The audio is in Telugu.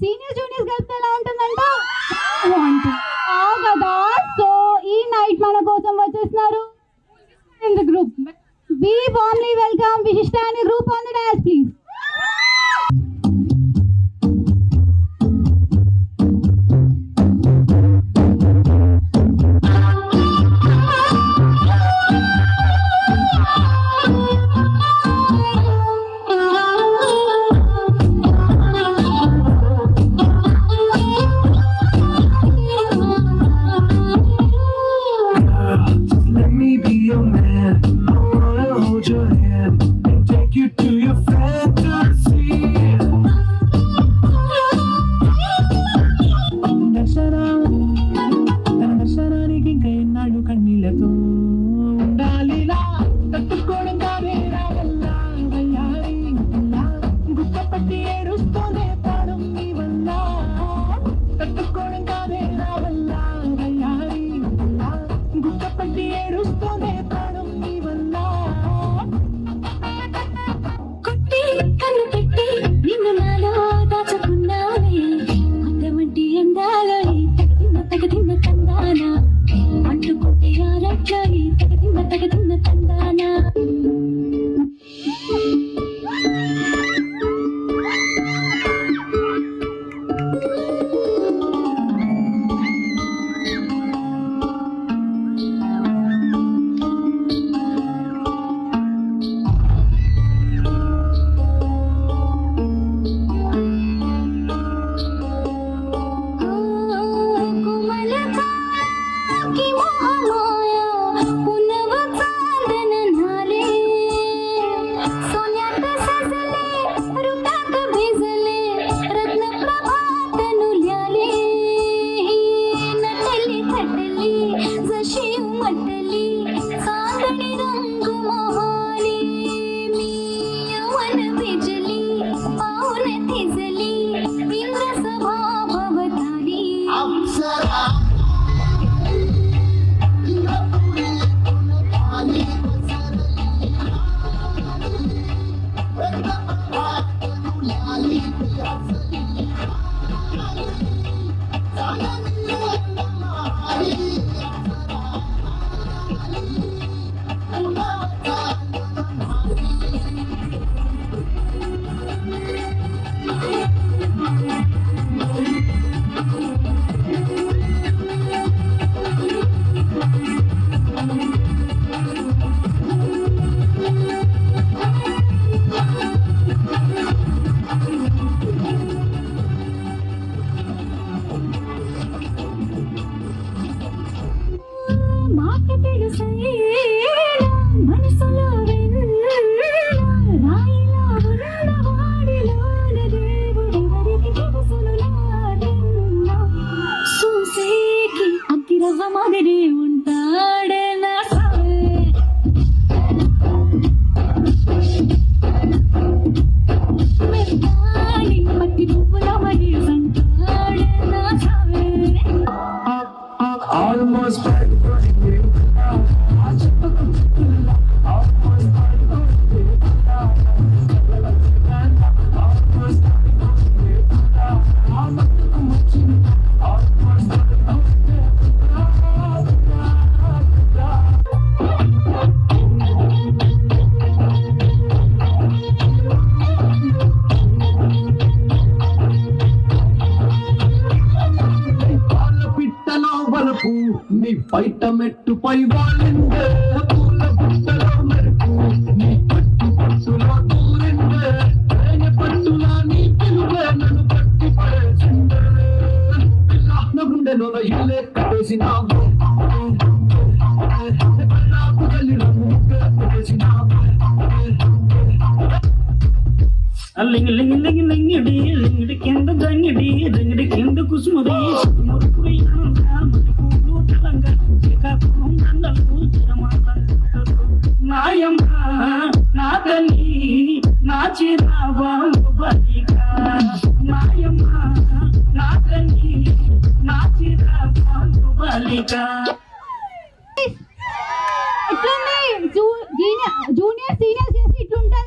సీనియర్ జూనియర్స్ కలిపితే ఎలా ఉంటుందంట కదా. సో ఈ నైట్ మన కోసం వచ్చేస్తున్నారు in the group. Be warmly welcome Vishishta and group on the dais, please. నీ బయట మెట్టుపై వాలిందే పూల బుట్టలో మెరుపు నీ పట్టు పట్టులో దూరిందే తేనె పట్టులా నీ పిలువే నన్ను పట్టి పడేసిందే నా గుండెలో ఇల్లే కట్టేసినావు నాకు గల్లిలో ముగ్గే పెట్టేసినావు లింగి లింగి లింగి లింగిడి లింగిడి కింద దంగిడి దంగిడి కింద కుసుమది మురుకుడి నాయమ్మ నా తల్లి నా చిరాబాబు బలిక నాయమ్మ నా తల్లి నా చిరాబాబు బలిక. జూనియర్ సీనియర్ చేసి ఇట్లుంటది.